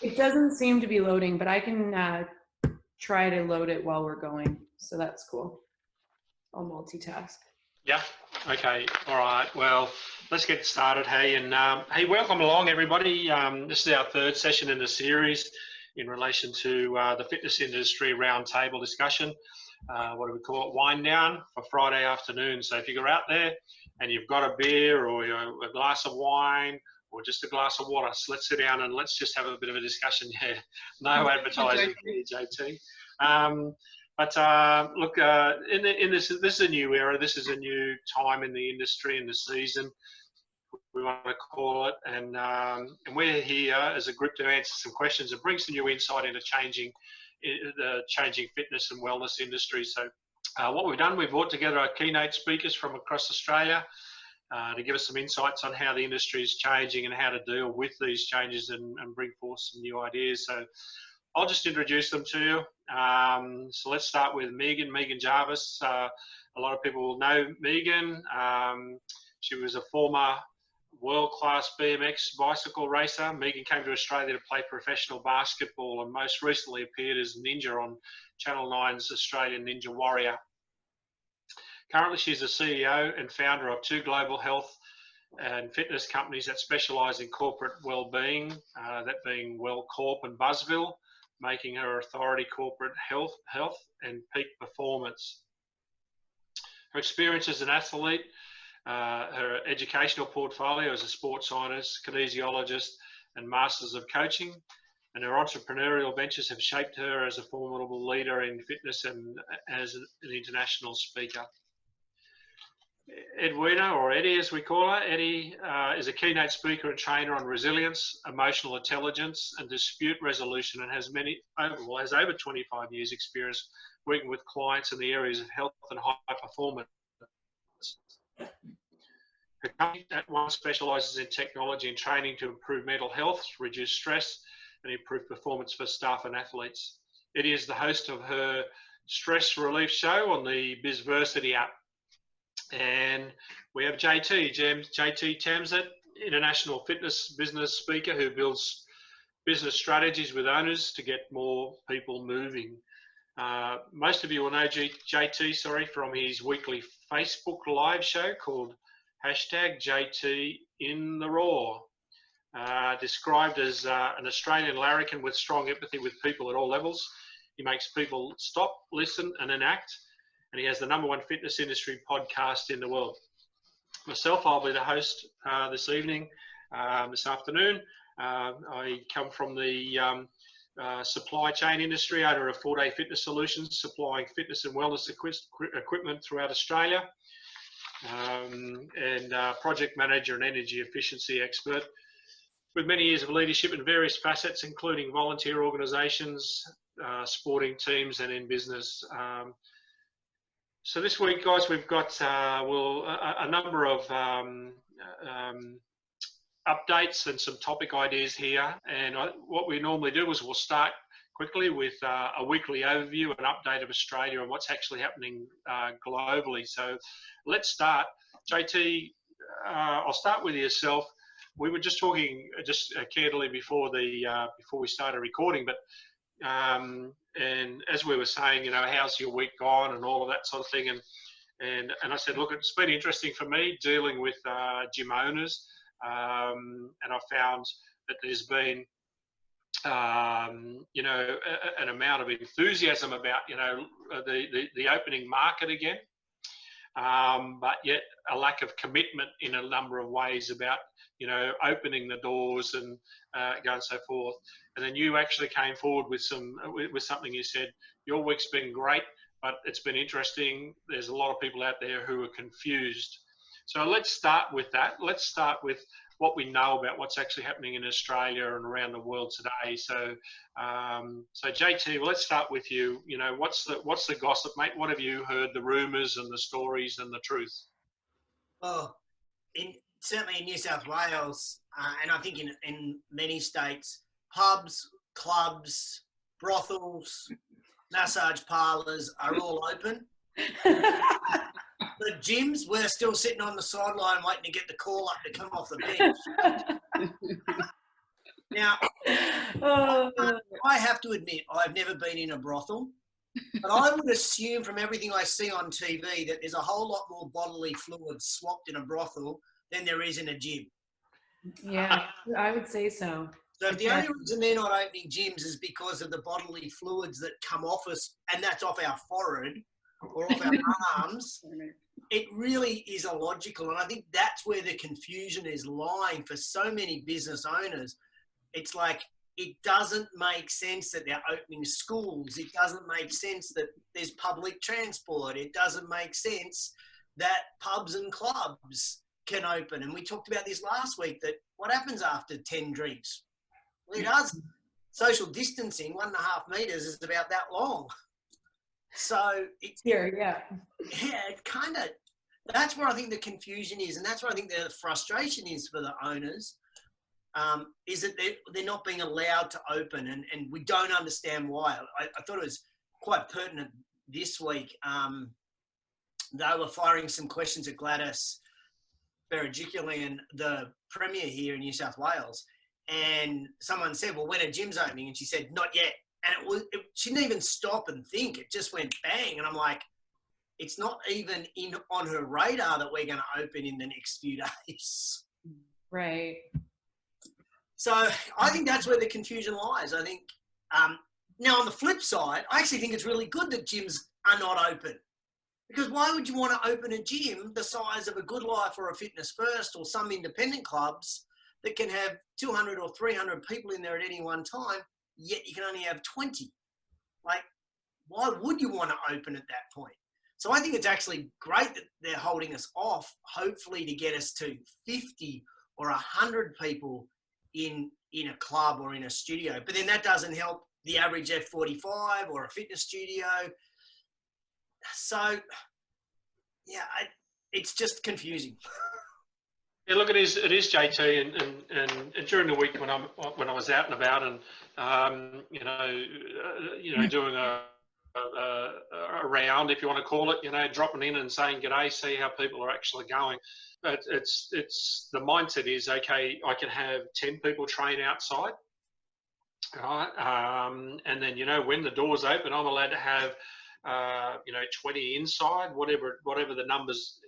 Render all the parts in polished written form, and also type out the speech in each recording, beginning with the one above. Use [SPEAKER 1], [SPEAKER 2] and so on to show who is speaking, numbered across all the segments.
[SPEAKER 1] It doesn't seem to be loading, but I can try to load it while we're going. So that's cool. I'll multitask.
[SPEAKER 2] Yeah. Okay. All right. Well, let's get started. Hey, and hey, welcome along, everybody. This is our third session in the series in relation to the fitness industry roundtable discussion. What do we call it? Wind down for Friday afternoon. So if you're out there and you've got a beer or a glass of wine or just a glass of water, so let's sit down and let's just have a bit of a discussion. Yeah. No advertising here, JT. But look, in this is a new era. This is a new time in the industry and the season, we want to call it, and we're here as a group to answer some questions and bring some new insight into the changing fitness and wellness industry. So, what we've done, we've brought together our keynote speakers from across Australia to give us some insights on how the industry is changing and how to deal with these changes and bring forth some new ideas. So, I'll just introduce them to you. So let's start with Meghan Jarvis. A lot of people will know Meghan. She was a former World Class BMX bicycle racer. Meghan came to Australia to play professional basketball and most recently appeared as Ninja on Channel 9's Australian Ninja Warrior. Currently, she's the CEO and founder of two global health and fitness companies that specialise in corporate well-being, that being Well Corp and Buzzville, making her authority corporate health and peak performance. Her experience as an athlete, her educational portfolio as a sports scientist, kinesiologist, and masters of coaching, and her entrepreneurial ventures have shaped her as a formidable leader in fitness and as an international speaker. Edwina, or Eddie as we call her, Eddie is a keynote speaker and trainer on resilience, emotional intelligence and dispute resolution, and has over 25 years experience working with clients in the areas of health and high performance. Her company at once specialises in technology and training to improve mental health, reduce stress and improve performance for staff and athletes. Eddie is the host of her stress relief show on the Bizversity app. And we have JT Tamzet, international fitness business speaker who builds business strategies with owners to get more people moving. Most of you will know JT, from his weekly Facebook live show called #JT in the Raw. Described as an Australian larrikin with strong empathy with people at all levels. He makes people stop, listen and enact. And he has the #1 fitness industry podcast in the world. Myself, I'll be the host this afternoon. I come from the supply chain industry, owner of 4-Day Fitness Solutions, supplying fitness and wellness equipment throughout Australia, and project manager and energy efficiency expert with many years of leadership in various facets, including volunteer organisations, sporting teams and in business. So this week, guys, we've got a number of updates and some topic ideas here. And what we normally do is we'll start quickly with a weekly overview, an update of Australia and what's actually happening globally. So let's start. JT, I'll start with yourself. We were just talking candidly before we started recording, but and as we were saying, how's your week gone and all of that sort of thing. And I said, look, it's been interesting for me dealing with gym owners. And I found that there's been, an amount of enthusiasm about, the opening market again. But yet a lack of commitment in a number of ways about, opening the doors and going so forth. And then you actually came forward with something. You said, your week's been great, but it's been interesting. There's a lot of people out there who are confused. So let's start with that. Let's start with what we know about what's actually happening in Australia and around the world today. So, so JT, well, let's start with you. What's the gossip, mate? What have you heard? The rumours and the stories and the truth.
[SPEAKER 3] Well, certainly in New South Wales, and I think in many states, pubs, clubs, brothels, massage parlours are all open. The gyms, we're still sitting on the sideline waiting to get the call up to come off the bench. Now,
[SPEAKER 1] Oh,
[SPEAKER 3] I have to admit, I've never been in a brothel, but I would assume from everything I see on TV that there's a whole lot more bodily fluid swapped in a brothel than there is in a gym.
[SPEAKER 1] yeah, I would say so.
[SPEAKER 3] So if the only reason they're not opening gyms is because of the bodily fluids that come off us, and that's off our forehead or off our arms, it really is illogical. And I think that's where the confusion is lying for so many business owners. It's like, it doesn't make sense that they're opening schools. It doesn't make sense that there's public transport. It doesn't make sense that pubs and clubs can open. And we talked about this last week, that what happens after 10 drinks? Well, it does. Social distancing, 1.5 meters, is about that long. So it's
[SPEAKER 1] Here, yeah.
[SPEAKER 3] yeah, it kind of, that's where I think the confusion is, and that's where I think the frustration is for the owners, is that they're not being allowed to open, and we don't understand why. I thought it was quite pertinent this week. They were firing some questions at Gladys Berejiklian, the Premier here in New South Wales, and someone said, well, when are gyms opening? And she said, not yet. And she didn't even stop and think. It just went bang. And I'm like, it's not even on her radar that we're going to open in the next few days.
[SPEAKER 1] Right.
[SPEAKER 3] So I think that's where the confusion lies. I think, now on the flip side, I actually think it's really good that gyms are not open. Because why would you want to open a gym the size of a Good Life or a Fitness First or some independent clubs that can have 200 or 300 people in there at any one time, yet you can only have 20? Like, why would you want to open at that point? So I think it's actually great that they're holding us off, hopefully to get us to 50 or 100 people in a club or in a studio. But then that doesn't help the average F45 or a fitness studio. So, yeah, it's just confusing.
[SPEAKER 2] Yeah, look, it is JT, and during the week when I was out and about and doing a round, if you want to call it, dropping in and saying g'day, see how people are actually going. But it's the mindset is, okay, I can have 10 people train outside, right? And then when the doors open, I'm allowed to have 20 inside, whatever the numbers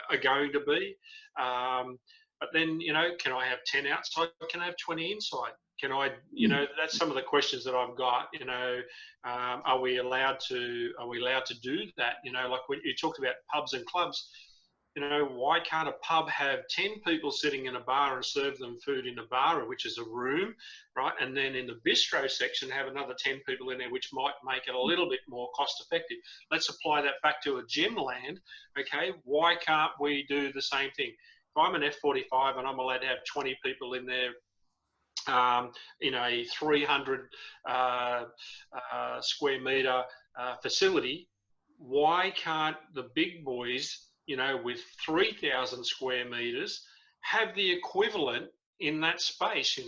[SPEAKER 2] are going to be. But then, can I have 10 outside? Can I have 20 inside? Can I, that's some of the questions that I've got, are we allowed to do that? Like when you talked about pubs and clubs, why can't a pub have 10 people sitting in a bar and serve them food in a bar, which is a room, right? And then in the bistro section, have another 10 people in there, which might make it a little bit more cost effective. Let's apply that back to a gym land. Okay, why can't we do the same thing? If I'm an F45 and I'm allowed to have 20 people in there, in a 300 square metre facility, why can't the big boys, with 3,000 square metres, have the equivalent in that space?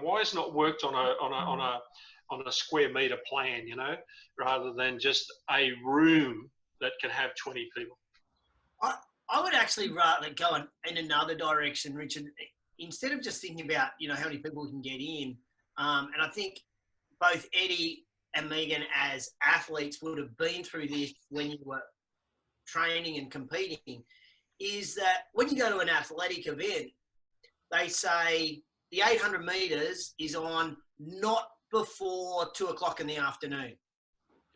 [SPEAKER 2] Why is not worked on a square metre plan, rather than just a room that can have 20 people?
[SPEAKER 3] I would actually rather go in another direction, Richard. Instead of just thinking about, how many people can get in, and I think both Eddie and Meghan as athletes would have been through this when you were training and competing, is that when you go to an athletic event, they say the 800 metres is on not before 2 o'clock in the afternoon.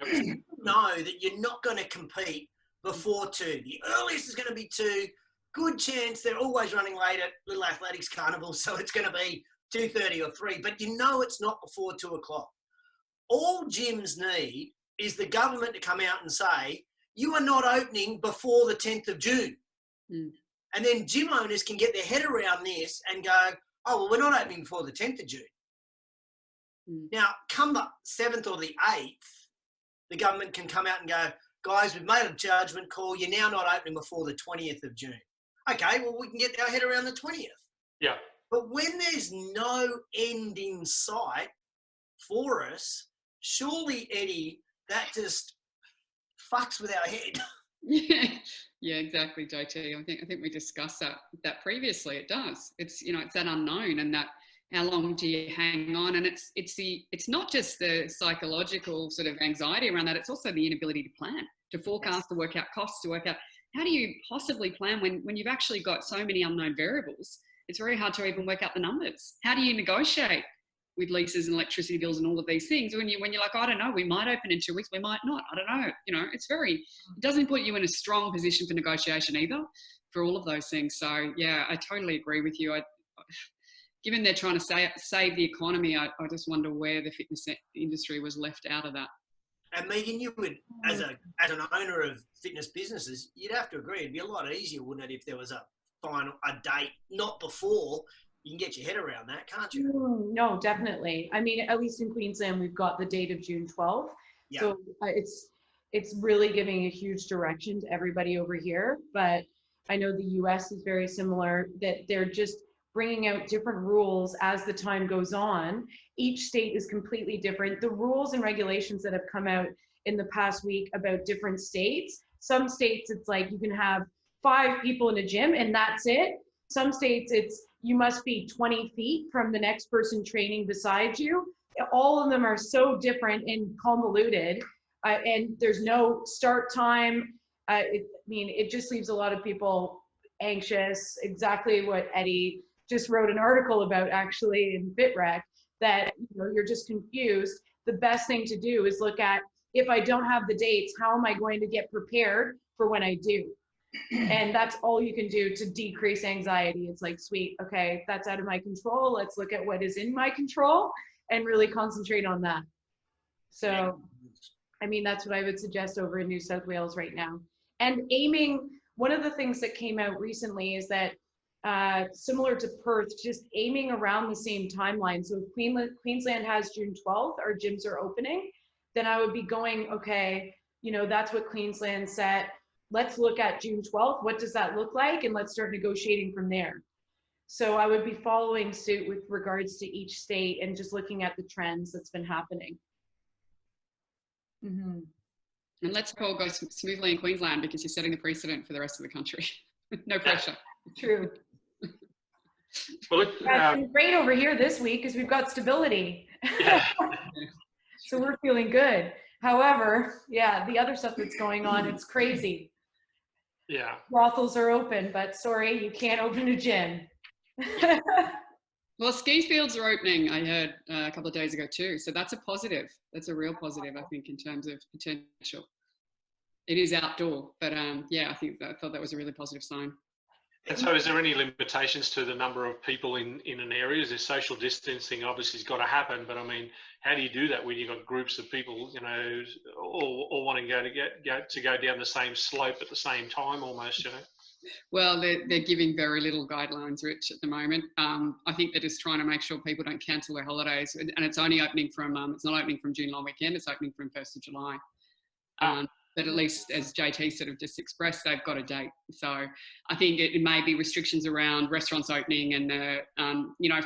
[SPEAKER 3] Yep. You know that you're not going to compete before 2. The earliest is going to be 2. Good chance they're always running late at Little Athletics Carnival, so it's going to be 2:30 or 3, but it's not before 2 o'clock. All gyms need is the government to come out and say, you are not opening before the 10th of June. Mm. And then gym owners can get their head around this and go, oh, well, we're not opening before the 10th of June. Mm. Now, come the 7th or the 8th, the government can come out and go, guys, we've made a judgment call. You're now not opening before the 20th of June. Okay, well, we can get our head around the 20th.
[SPEAKER 2] Yeah.
[SPEAKER 3] But when there's no end in sight for us, surely, Eddie, that just fucks with our head.
[SPEAKER 4] Yeah, exactly, JT. I think we discussed that previously. It does. It's it's that unknown, and how long do you hang on? And it's not just the psychological sort of anxiety around that, it's also the inability to plan, to forecast, to work out costs, to work out how do you possibly plan when you've actually got so many unknown variables. It's very hard to even work out the numbers. How do you negotiate with leases and electricity bills and all of these things when you're like, I don't know, we might open in 2 weeks, we might not, I don't know. You know, it doesn't put you in a strong position for negotiation either for all of those things. So yeah, I totally agree with you. Given they're trying to save the economy, I just wonder where the fitness industry was left out of that.
[SPEAKER 3] And Megan, you would, as an owner of fitness businesses, you'd have to agree it'd be a lot easier, wouldn't it, if there was a date, not before. You can get your head around that, can't you?
[SPEAKER 1] No, definitely. I mean, at least in Queensland, we've got the date of June 12th.
[SPEAKER 3] Yeah.
[SPEAKER 1] So it's really giving a huge direction to everybody over here. But I know the US is very similar, that they're just bringing out different rules as the time goes on. Each state is completely different. The rules and regulations that have come out in the past week about different states, some states it's like you can have 5 people in a gym and that's it. Some states it's you must be 20 feet from the next person training beside you. All of them are so different and convoluted, and there's no start time. It just leaves a lot of people anxious. Exactly what Eddie just wrote an article about actually in FitRec, that you're just confused. The best thing to do is look at, if I don't have the dates, how am I going to get prepared for when I do? And that's all you can do to decrease anxiety. It's like, sweet, okay, that's out of my control. Let's look at what is in my control and really concentrate on that. So, I mean, that's what I would suggest over in New South Wales right now. And aiming, one of the things that came out recently is that similar to Perth, just aiming around the same timeline. So if Queensland has June 12th, our gyms are opening, then I would be going, okay, that's what Queensland set. Let's look at June 12th. What does that look like? And let's start negotiating from there. So I would be following suit with regards to each state and just looking at the trends that's been happening.
[SPEAKER 4] Mm-hmm. And let's all go smoothly in Queensland because you're setting the precedent for the rest of the country. No pressure.
[SPEAKER 1] True.
[SPEAKER 2] Well,
[SPEAKER 1] It's been great over here this week because we've got stability.
[SPEAKER 2] Yeah.
[SPEAKER 1] So we're feeling good. However, yeah, the other stuff that's going on, it's crazy.
[SPEAKER 2] Yeah.
[SPEAKER 1] Brothels are open, but sorry, you can't open a gym.
[SPEAKER 4] Well, ski fields are opening, I heard a couple of days ago too. So that's a positive. That's a real positive, I think, in terms of potential. It is outdoor, but yeah, I thought that was a really positive sign.
[SPEAKER 2] And so is there any limitations to the number of people in an area? Is there social distancing obviously has got to happen, but I mean, how do you do that when you've got groups of people, all wanting to go down the same slope at the same time almost,
[SPEAKER 4] Well, they're giving very little guidelines, Rich, at the moment. I think they're just trying to make sure people don't cancel their holidays, and it's only opening from, it's not opening from June long weekend, it's opening from 1st of July. But at least, as JT sort of just expressed, they've got a date. So I think it may be restrictions around restaurants opening and,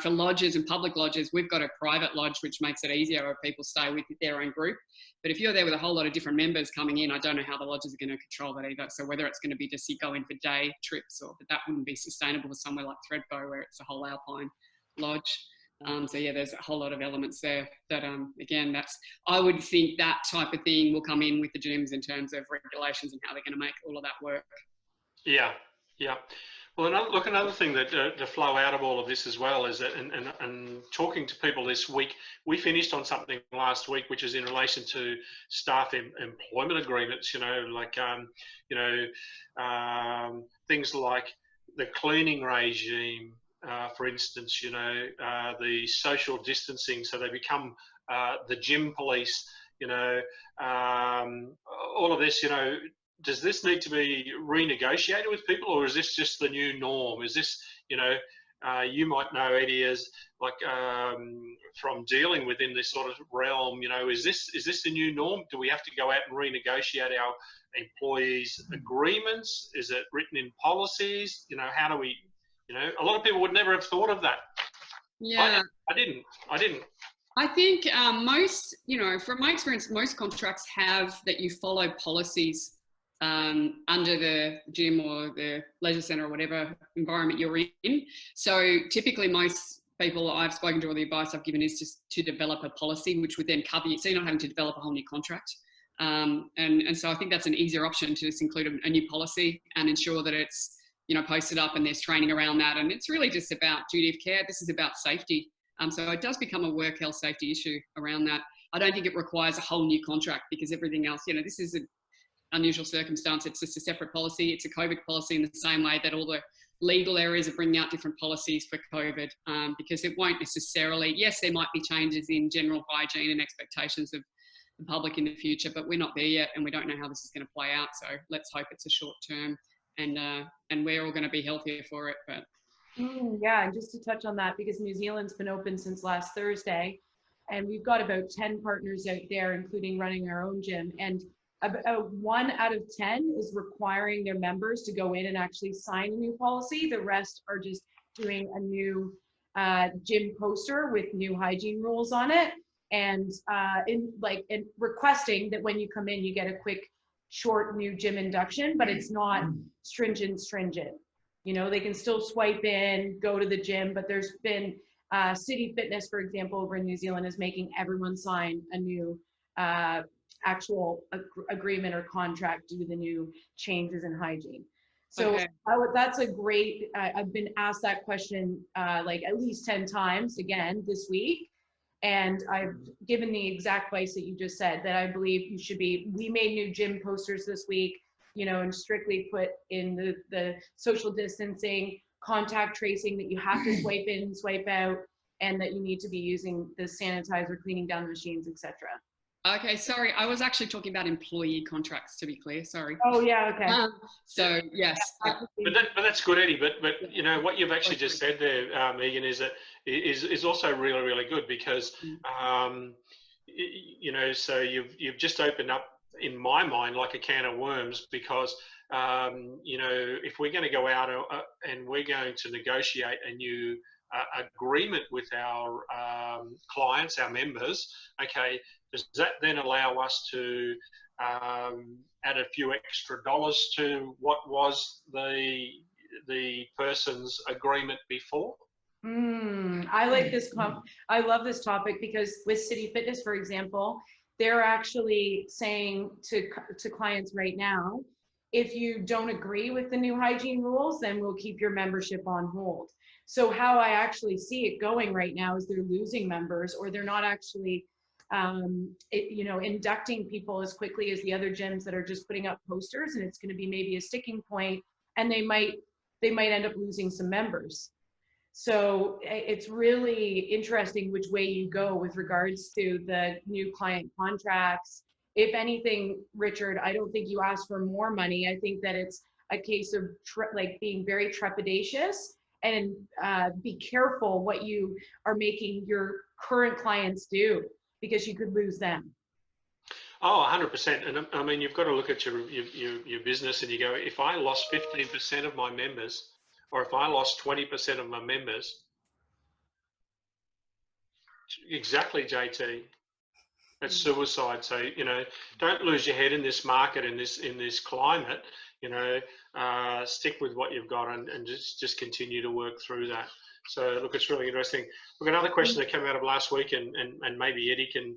[SPEAKER 4] for lodges and public lodges, we've got a private lodge, which makes it easier if people stay with their own group. But if you're there with a whole lot of different members coming in, I don't know how the lodges are going to control that either. So whether it's going to be just you go in for day trips, but that wouldn't be sustainable for somewhere like Thredbo where it's a whole alpine lodge. So yeah, there's a whole lot of elements there that, again, I would think that type of thing will come in with the gyms in terms of regulations and how they're going to make all of that work.
[SPEAKER 2] Yeah. Well, another thing that to flow out of all of this as well is that, and talking to people this week, we finished on something last week, which is in relation to staff employment agreements, things like the cleaning regime, for instance, the social distancing, so they become the gym police, all of this, does this need to be renegotiated with people, or is this just the new norm? Is this, you might know, Eddie, as like from dealing within this sort of realm, is this the new norm? Do we have to go out and renegotiate our employees' agreements? Is it written in policies? How do we? A lot of people would never have thought of that.
[SPEAKER 4] Yeah,
[SPEAKER 2] I didn't.
[SPEAKER 4] I think most, from my experience, most contracts have that you follow policies under the gym or the leisure centre or whatever environment you're in. So typically most people I've spoken to, or the advice I've given is just to develop a policy which would then cover you, so you're not having to develop a whole new contract. And so I think that's an easier option, to just include a new policy and ensure that it's, you know, posted up and there's training around that. And it's really just about duty of care. This is about safety. So it does become a work health safety issue around that. I don't think it requires a whole new contract, because everything else, you know, this is an unusual circumstance. It's just a separate policy. It's a COVID policy in the same way that all the legal areas are bringing out different policies for COVID, because it won't necessarily, yes, there might be changes in general hygiene and expectations of the public in the future, but we're not there yet, and we don't know how this is going to play out. So let's hope it's a short term, and we're all going to be healthier for it. But
[SPEAKER 1] yeah, and just to touch on that, because New Zealand's been open since last Thursday, and we've got about 10 partners out there, including running our own gym, and about 1 out of 10 is requiring their members to go in and actually sign a new policy. The rest are just doing a new gym poster with new hygiene rules on it, and requesting that when you come in, you get a quick, short new gym induction, but it's not stringent. You know, they can still swipe in, go to the gym, but there's been City Fitness, for example, over in New Zealand, is making everyone sign a new actual agreement or contract due to the new changes in hygiene. So
[SPEAKER 4] okay.
[SPEAKER 1] That's a great, I've been asked that question like at least 10 times again this week. And I've given the exact advice that you just said, that I believe you should be, we made new gym posters this week, you know, and strictly put in the social distancing, contact tracing, that you have to swipe in, swipe out, and that you need to be using the sanitizer, cleaning down the machines, etc.
[SPEAKER 4] Okay, sorry, I was actually talking about employee contracts, to be clear. Sorry.
[SPEAKER 1] Oh yeah, okay.
[SPEAKER 4] So yes.
[SPEAKER 2] But that's good, Eddie. But you know what you've actually just said there, Megan, is also really, really good, because you know, so you've just opened up, in my mind, like a can of worms, because you know, if we're going to go out and we're going to negotiate a new agreement with our clients, our members, okay, does that then allow us to add a few extra dollars to what was the person's agreement before?
[SPEAKER 1] I like this. I love this topic, because with City Fitness, for example, they're actually saying to clients right now, if you don't agree with the new hygiene rules, then we'll keep your membership on hold. So how I actually see it going right now is they're losing members, or they're not actually you know, inducting people as quickly as the other gyms that are just putting up posters, and it's going to be maybe a sticking point, and they might end up losing some members. So it's really interesting which way you go with regards to the new client contracts. If anything, Richard, I don't think you ask for more money. I think that it's a case of like being very trepidatious, and be careful what you are making your current clients do, because you could lose them.
[SPEAKER 2] Oh, 100%. And I mean, you've got to look at your business, and you go, if I lost 15% of my members, or if I lost 20% of my members, exactly, JT, that's suicide. So, you know, don't lose your head in this market, in this climate. You know, stick with what you've got, and just continue to work through that. So look, it's really interesting. Look, another question that came out of last week, and maybe Eddie can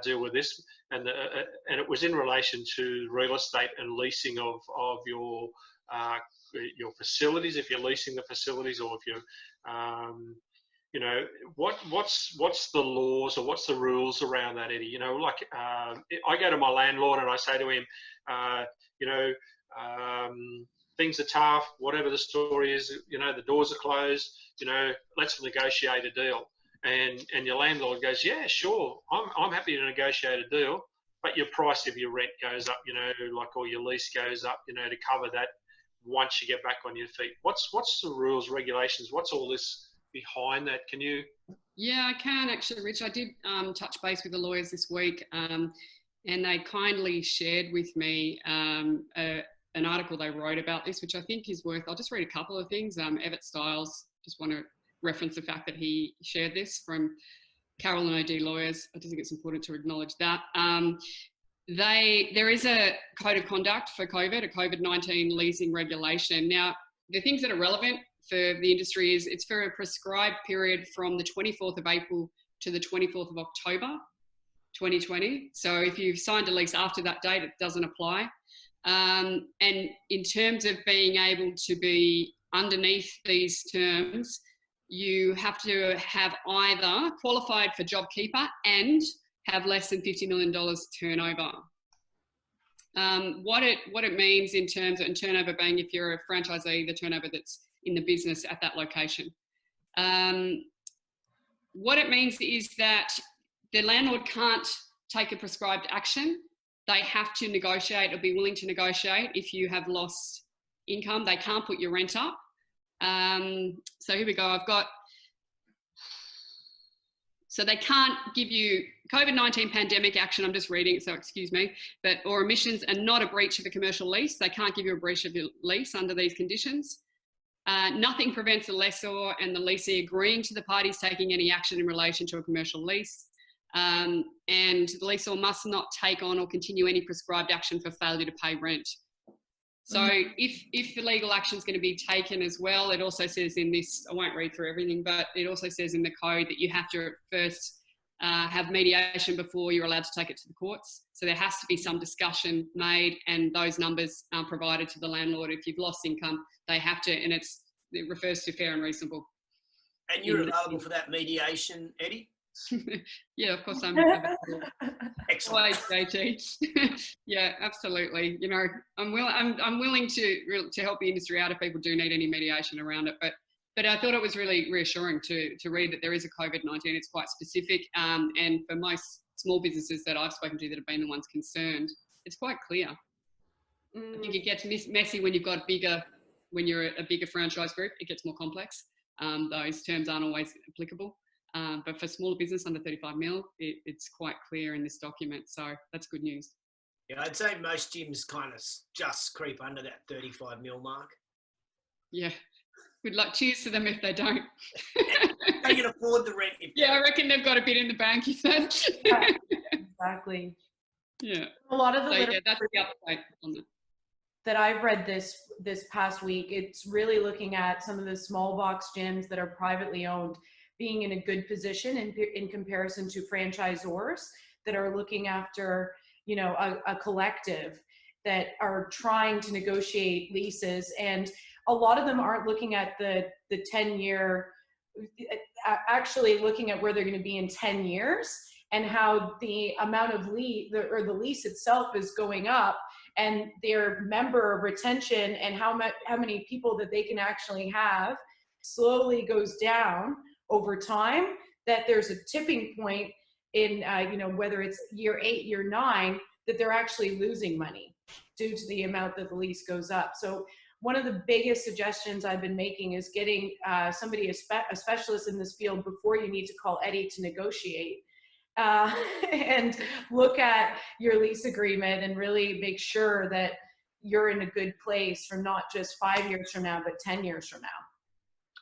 [SPEAKER 2] deal with this, and it was in relation to real estate and leasing of your facilities, if you're leasing the facilities, or if you're you know, what's the laws, or what's the rules around that, Eddie? You know, like I go to my landlord and I say to him, you know, things are tough, whatever the story is, you know, the doors are closed, you know, let's negotiate a deal. And your landlord goes, yeah, sure, I'm happy to negotiate a deal, but your price of your rent goes up, you know, like, or your lease goes up, you know, to cover that once you get back on your feet. What's the rules, regulations? What's all this behind that? Can you?
[SPEAKER 4] Yeah, I can actually, Rich. I did touch base with the lawyers this week, and they kindly shared with me an article they wrote about this, which I think is worth, I'll just read a couple of things. Everett Stiles, just want to reference the fact that he shared this from Carroll and OD Lawyers. I just think it's important to acknowledge that. There is a code of conduct for COVID, a COVID-19 leasing regulation. Now, the things that are relevant for the industry is it's for a prescribed period from the 24th of April to the 24th of October 2020. So if you've signed a lease after that date, it doesn't apply. And in terms of being able to be underneath these terms, you have to have either qualified for JobKeeper and have less than $50 million turnover. What it means in terms of turnover being, if you're a franchisee, the turnover that's in the business at that location. What it means is that the landlord can't take a prescribed action. They have to negotiate or be willing to negotiate if you have lost income. They can't put your rent up. So here we go. So they can't give you COVID-19 pandemic action. I'm just reading it, so excuse me. Or omissions and not a breach of the commercial lease. They can't give you a breach of your lease under these conditions. Nothing prevents the lessor and the leasee agreeing to the parties taking any action in relation to a commercial lease. And the lessor must not take on or continue any prescribed action for failure to pay rent. So if the legal action is going to be taken as well, it also says in this, I won't read through everything, but it also says in the code that you have to first have mediation before you're allowed to take it to the courts. So there has to be some discussion made, and those numbers are provided to the landlord. If you've lost income, they have to, and it refers to fair and reasonable. And
[SPEAKER 3] you're available for that mediation, Eddie?
[SPEAKER 4] Yeah, of course I'm.
[SPEAKER 3] Excellent.
[SPEAKER 4] JT. Yeah, absolutely. You know, I'm willing to help the industry out if people do need any mediation around it. But I thought it was really reassuring to read that there is a COVID-19. It's quite specific, and for most small businesses that I've spoken to that have been the ones concerned, it's quite clear. I think it gets messy when you've got when you're a bigger franchise group. It gets more complex. Those terms aren't always applicable. But for smaller business under 35 mil, it's quite clear in this document. So that's good news.
[SPEAKER 3] Yeah, I'd say most gyms kind of just creep under that 35 mil mark.
[SPEAKER 4] Yeah. Good luck. Cheers to them if they don't.
[SPEAKER 3] They can afford the rent.
[SPEAKER 4] Yeah, I reckon they've got a bit in the bank, you said.
[SPEAKER 1] Yeah, exactly.
[SPEAKER 4] Yeah.
[SPEAKER 1] A lot of the
[SPEAKER 4] literature that's the update on that.
[SPEAKER 1] That I've read this past week, it's really looking at some of the small box gyms that are privately owned being in a good position in comparison to franchisors that are looking after, you know, a collective that are trying to negotiate leases. And a lot of them aren't looking at the 10-year, actually looking at where they're going to be in 10 years and how the amount of the lease itself is going up, and their member retention and how many people that they can actually have slowly goes down over time, that there's a tipping point in, you know, whether it's year 8, year 9, that they're actually losing money due to the amount that the lease goes up. So one of the biggest suggestions I've been making is getting somebody, a specialist in this field, before you need to call Eddie to negotiate, and look at your lease agreement and really make sure that you're in a good place for not just 5 years from now, but 10 years from now.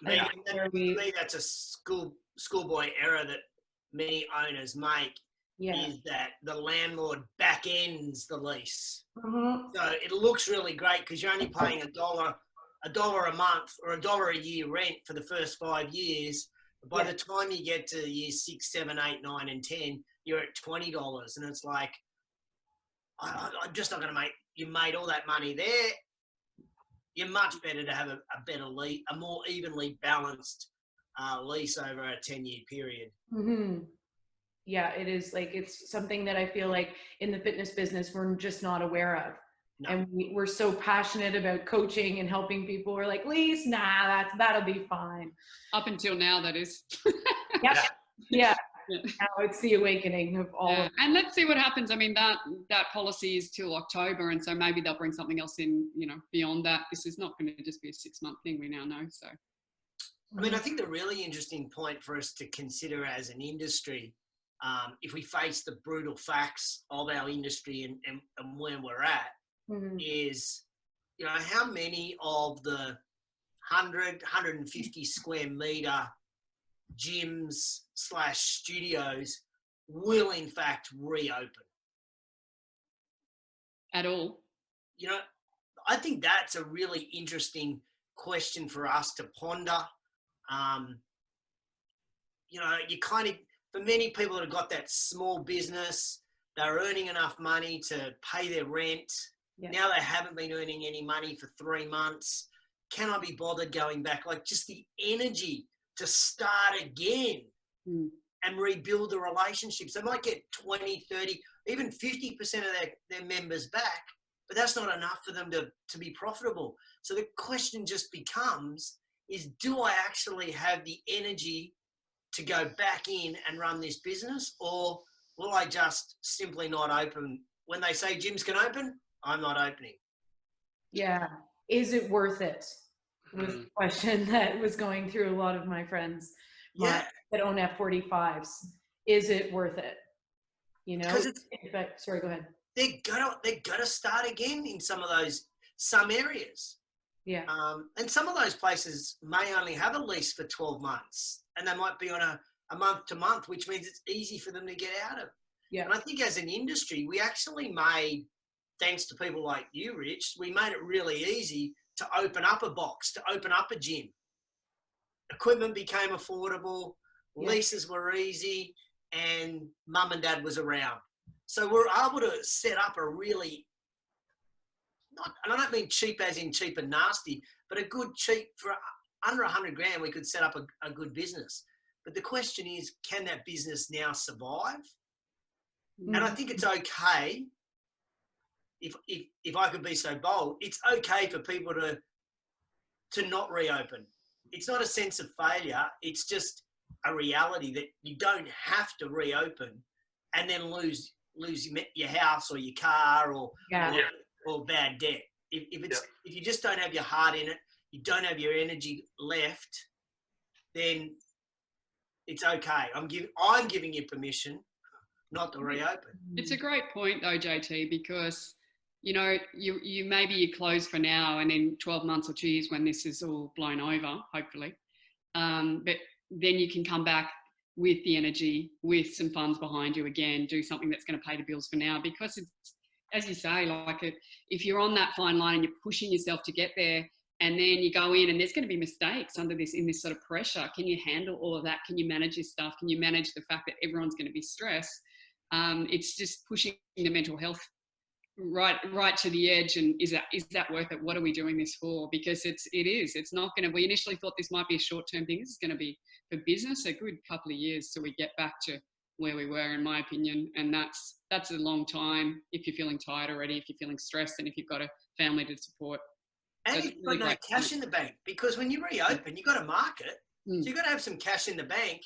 [SPEAKER 3] To me, that's a schoolboy error that many owners make. Yeah. Is that the landlord back ends the lease. Mm-hmm. So it looks really great because you're only paying $1 a month or $1 a year rent for the first 5 years. But by the time you get to years 6, 7, 8, 9, and 10, you're at $20, and it's like, I'm just not going to make. You made all that money there. You're much better to have a better lease, a more evenly balanced lease over a 10-year period.
[SPEAKER 1] Mm-hmm. Yeah, it is. Like, it's something that I feel like in the fitness business, we're just not aware of. No. And we're so passionate about coaching and helping people. We're like, lease, nah, that'll be fine.
[SPEAKER 4] Up until now, that is.
[SPEAKER 1] Yep. Yeah. Now it's the awakening of all.
[SPEAKER 4] Yeah. And let's see what happens. I mean, that policy is till October, and so maybe they'll bring something else in, you know, beyond that. This is not going to just be a 6-month thing, we now know. So,
[SPEAKER 3] I mean, I think the really interesting point for us to consider as an industry, if we face the brutal facts of our industry and where we're at, is, you know, how many of the 150 square metre gyms / studios will in fact reopen
[SPEAKER 4] at all?
[SPEAKER 3] You know, I think that's a really interesting question for us to ponder. You know, you kind of, for many people that have got that small business, they're earning enough money to pay their rent.
[SPEAKER 1] Yeah.
[SPEAKER 3] Now they haven't been earning any money for 3 months. Can I be bothered going back? Like, just the energy to start again and rebuild the relationships. They might get 20, 30, even 50% of their members back, but that's not enough for them to be profitable. So the question just becomes, is do I actually have the energy to go back in and run this business, or will I just simply not open? When they say gyms can open, I'm not opening.
[SPEAKER 1] Yeah. Is it worth it? Was the question that was going through a lot of my friends that own F45s. Is it worth it? You know, sorry, go ahead.
[SPEAKER 3] They're gonna start again in some areas.
[SPEAKER 1] Yeah.
[SPEAKER 3] And some of those places may only have a lease for 12 months, and they might be on a month to month, which means it's easy for them to get out of.
[SPEAKER 1] Yeah.
[SPEAKER 3] And I think as an industry, we actually made, thanks to people like you, Rich, we made it really easy to open up a box, to open up a gym. Equipment became affordable, leases were easy, and mum and dad was around. So we're able to set up a really, and I don't mean cheap as in cheap and nasty, but a good cheap, for under 100 grand, we could set up a good business. But the question is, can that business now survive? And I think it's okay, if I could be so bold, it's okay for people to not reopen. It's not a sense of failure. It's just a reality that you don't have to reopen and then lose your house or your car or bad debt. If you just don't have your heart in it, you don't have your energy left, then it's okay. I'm giving you permission not to reopen.
[SPEAKER 4] It's a great point though, JT, because you know, maybe you close for now, and in 12 months or 2 years when this is all blown over, hopefully, but then you can come back with the energy, with some funds behind you again, do something that's going to pay the bills for now. Because it's, as you say, like if you're on that fine line and you're pushing yourself to get there, and then you go in and there's going to be mistakes in this sort of pressure. Can you handle all of that? Can you manage your stuff? Can you manage the fact that everyone's going to be stressed? It's just pushing the mental health right to the edge. And is that worth it? What are we doing this for? Because it's not going to, we initially thought this might be a short-term thing. This is going to be for business a good couple of years till we get back to where we were, in my opinion. And that's a long time if you're feeling tired already, if you're feeling stressed, and if you've got a family to support.
[SPEAKER 3] And you've got no cash in the bank, because when you reopen, you've got to market. So you've got to have some cash in the bank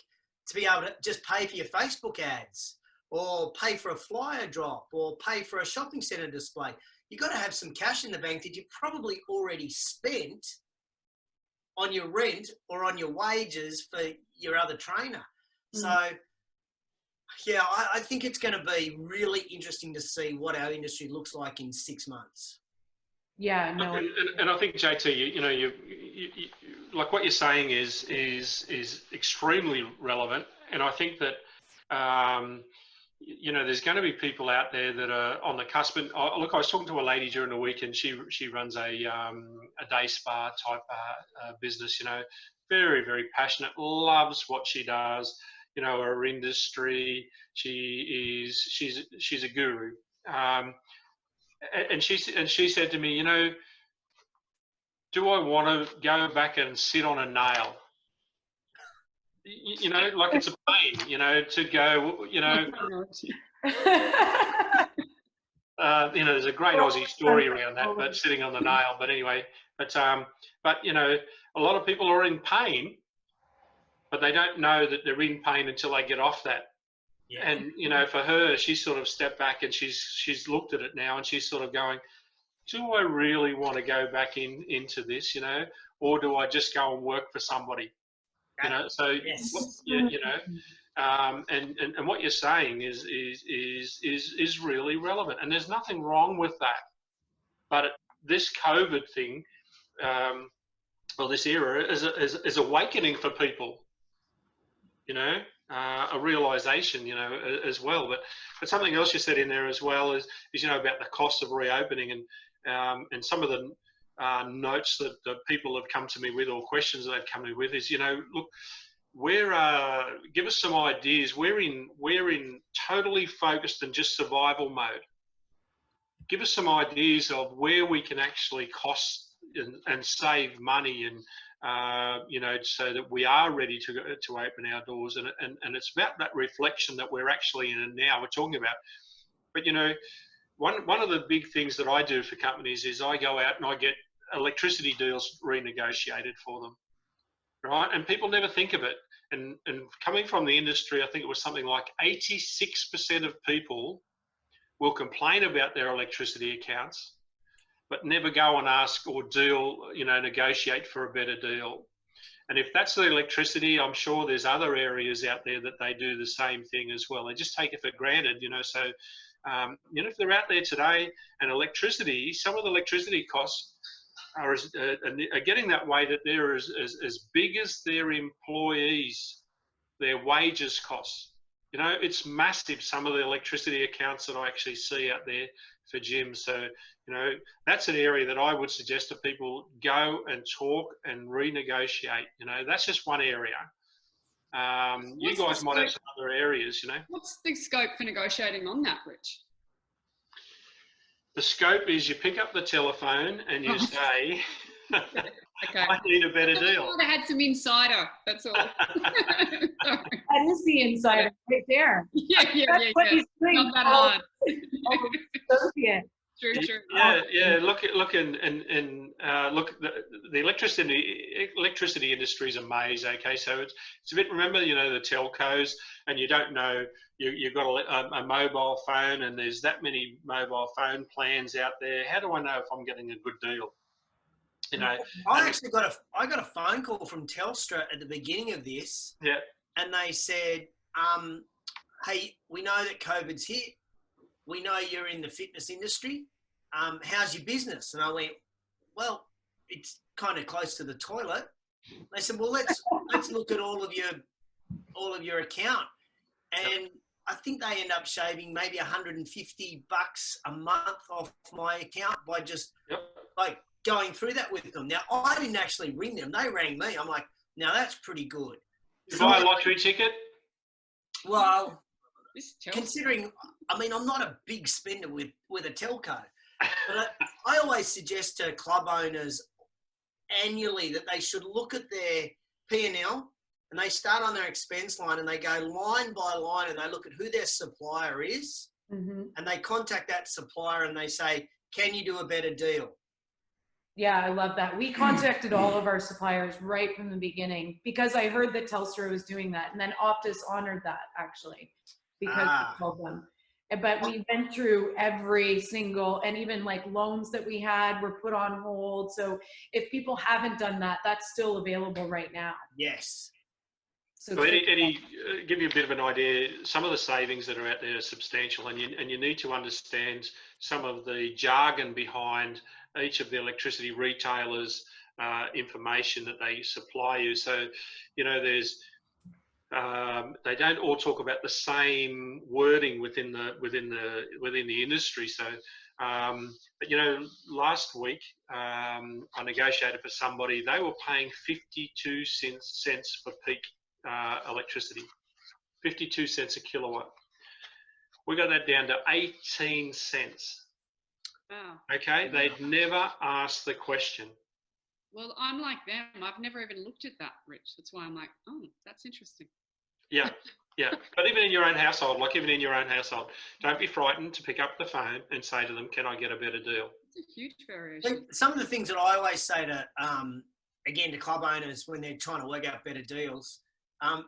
[SPEAKER 3] to be able to just pay for your Facebook ads, or pay for a flyer drop, or pay for a shopping centre display. You've got to have some cash in the bank that you probably already spent on your rent or on your wages for your other trainer. So, yeah, I think it's going to be really interesting to see what our industry looks like in 6 months.
[SPEAKER 1] Yeah, no.
[SPEAKER 2] And I think, JT, you know, you like what you're saying is extremely relevant. And I think that, you know, there's going to be people out there that are on the cusp. And look, I was talking to a lady during the week, and she runs a day spa type business. You know, very, very passionate, loves what she does. You know, her industry. She's a guru. And she said to me, you know, do I want to go back and sit on a nail? You know, like it's a pain, you know, to go, you know. You know, there's a great Aussie story around that, but sitting on the nail. But anyway, but you know, a lot of people are in pain, but they don't know that they're in pain until they get off that. Yeah. And you know, for her, she sort of stepped back and she's looked at it now, and she's sort of going, do I really want to go back into this, you know, or do I just go and work for somebody? You know, so you know, and what you're saying is really relevant, and there's nothing wrong with that. But this COVID thing, or this era, is awakening for people. You know, a realization, you know, as well. But something else you said in there as well is you know, about the cost of reopening, and some of the notes that people have come to me with, or questions that they've come to me with, is, look, give us some ideas. We're in totally focused and just survival mode. Give us some ideas of where we can actually cost and save money, and so that we are ready to open our doors. And it's about that reflection that we're actually in now. We're talking about, but one of the big things that I do for companies is I go out and I get electricity deals renegotiated for them, right? And people never think of it. And coming from the industry, I think it was something like 86% of people will complain about their electricity accounts, but never go and ask or negotiate for a better deal. And if that's the electricity, I'm sure there's other areas out there that they do the same thing as well. They just take it for granted, So, if they're out there today, and some of the electricity costs are getting that way, that they're as big as their employees, their wages costs. It's massive, some of the electricity accounts that I actually see out there for gyms. So, that's an area that I would suggest that people go and talk and renegotiate. That's just one area. You guys might have some other areas,
[SPEAKER 4] What's the scope for negotiating on that, Rich?
[SPEAKER 2] The scope is you pick up the telephone and you say,
[SPEAKER 4] Okay.
[SPEAKER 2] I need a better deal.
[SPEAKER 4] I had some insider, that's all.
[SPEAKER 1] That is the insider right there.
[SPEAKER 4] Yeah.
[SPEAKER 1] What he's doing.
[SPEAKER 4] Not that hard.
[SPEAKER 1] Associate.
[SPEAKER 4] True.
[SPEAKER 2] Yeah. Look, the electricity industry is a maze. Okay, so it's a bit. Remember, the telcos, and you don't know. You've got a mobile phone, and there's that many mobile phone plans out there. How do I know if I'm getting a good deal?
[SPEAKER 3] I got a phone call from Telstra at the beginning of this.
[SPEAKER 2] Yeah.
[SPEAKER 3] And they said, hey, we know that COVID's hit. We know you're in the fitness industry. How's your business? And I went, well, it's kind of close to the toilet. They said, well, let's look at all of your account. And I think they end up shaving maybe $150 a month off my account by just going through that with them. Now, I didn't actually ring them. They rang me. I'm like, now that's pretty good.
[SPEAKER 2] You buy a lottery ticket?
[SPEAKER 3] Well, considering, I'm not a big spender with a telco, but I always suggest to club owners annually that they should look at their P&L, and they start on their expense line and they go line by line, and they look at who their supplier is, and they contact that supplier and they say, can you do a better deal?
[SPEAKER 1] Yeah, I love that. We contacted all of our suppliers right from the beginning because I heard that Telstra was doing that, and then Optus honored that actually because we told them. But we went through every single, and even like loans that we had were put on hold. So if people haven't done that, that's still available right now.
[SPEAKER 3] Yes.
[SPEAKER 2] So Eddie, give you a bit of an idea. Some of the savings that are out there are substantial, and you need to understand some of the jargon behind each of the electricity retailers' information that they supply you. So, there's they don't all talk about the same wording within the industry. So, but last week I negotiated for somebody. They were paying 52 cents for peak electricity, 52 cents a kilowatt. We got that down to 18 cents.
[SPEAKER 4] Wow.
[SPEAKER 2] Okay, they'd never asked the question.
[SPEAKER 4] Well, I'm like them. I've never even looked at that, Rich. That's why I'm like, oh, that's interesting.
[SPEAKER 2] Yeah. But even in your own household, don't be frightened to pick up the phone and say to them, can I get a better deal?
[SPEAKER 4] It's a huge variation.
[SPEAKER 3] Some of the things that I always say to, again, to club owners when they're trying to work out better deals,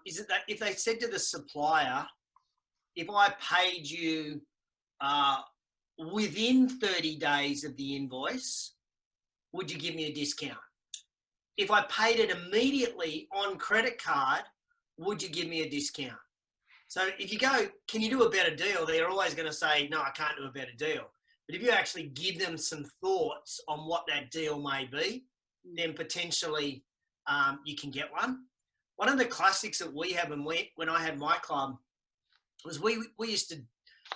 [SPEAKER 3] is that if they said to the supplier, if I paid you within 30 days of the invoice, would you give me a discount? If I paid it immediately on credit card, would you give me a discount? So if you go, can you do a better deal? They're always going to say, no, I can't do a better deal. But if you actually give them some thoughts on what that deal may be, then potentially you can get one. One of the classics that we have, and when I had my club, was we used to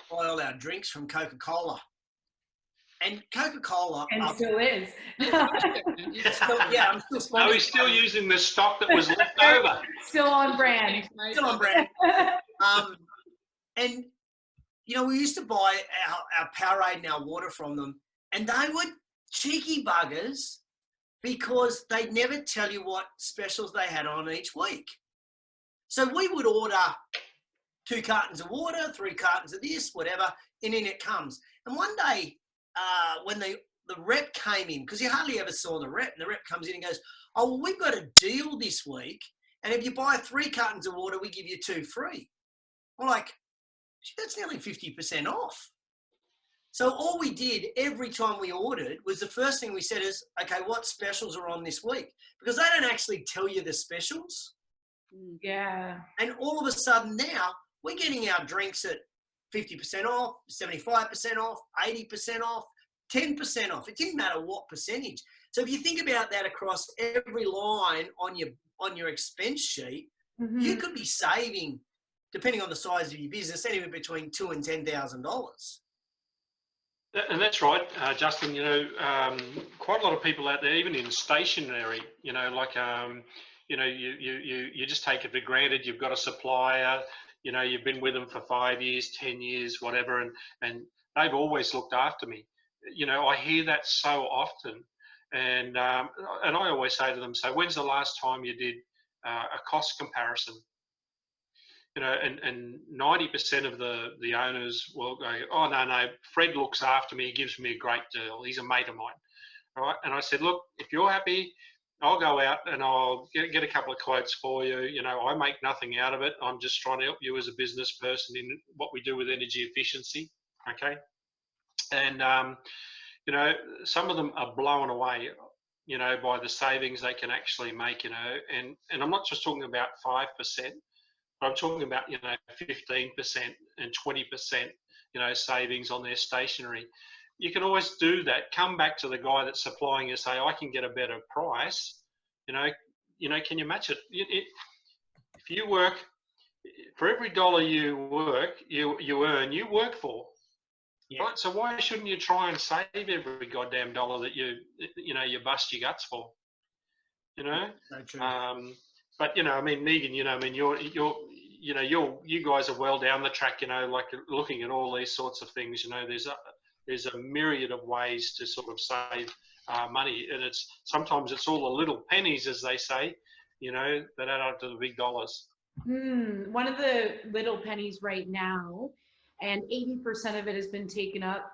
[SPEAKER 3] buy all our drinks from Coca-Cola. And Coca-Cola.
[SPEAKER 1] And still is.
[SPEAKER 3] Yeah, I'm still
[SPEAKER 2] Are we still using the stock that was left over?
[SPEAKER 1] Still on brand.
[SPEAKER 3] Still on brand. And you know, we used to buy our Powerade and our water from them, and they were cheeky buggers because they'd never tell you what specials they had on each week. So we would order 2 cartons of water, 3 cartons of this, whatever, and in it comes. And one day, when the rep came in, because you hardly ever saw the rep, and the rep comes in and goes, "Oh, well, we've got a deal this week, and if you buy 3 cartons of water, we give you 2 free." I'm like, that's nearly 50% off. So all we did every time we ordered was the first thing we said is, okay, what specials are on this week? Because they don't actually tell you the specials.
[SPEAKER 1] Yeah.
[SPEAKER 3] And all of a sudden now, we're getting our drinks at 50% off, 75% off, 80% off, 10% off. It didn't matter what percentage. So if you think about that across every line on your expense sheet, you could be saving, depending on the size of your business, anywhere between $2,000 and $10,000.
[SPEAKER 2] And that's right, Justin. You know, quite a lot of people out there, even in stationery, you know, like, you know, you just take it for granted. You've got a supplier, you know, you've been with them for 5 years, 10 years, whatever, and they've always looked after me. You know, I hear that so often, and I always say to them, so when's the last time you did a cost comparison? You know, and 90% of the owners will go, "Oh, no, Fred looks after me. He gives me a great deal. He's a mate of mine." All right. And I said, "Look, if you're happy, I'll go out and I'll get a couple of quotes for you. You know, I make nothing out of it. I'm just trying to help you as a business person in what we do with energy efficiency." Okay. And, you know, some of them are blown away, you know, by the savings they can actually make, you know, and I'm not just talking about 5%. I'm talking about, you know, 15% and 20%, you know, savings on their stationery. You can always do that. Come back to the guy that's supplying you, say, "I can get a better price." You know, can you match it? If you work, for every dollar you work, you earn, you work for. Yeah. Right? So why shouldn't you try and save every goddamn dollar that you know, you bust your guts for? You know?
[SPEAKER 3] So true.
[SPEAKER 2] But, you know, I mean, Meghan, you know, I mean, you guys are well down the track, you know, like looking at all these sorts of things. You know, there's a myriad of ways to sort of save money, and sometimes it's all the little pennies, as they say, you know, that add up to the big dollars.
[SPEAKER 1] One of the little pennies right now, and 80% of it has been taken up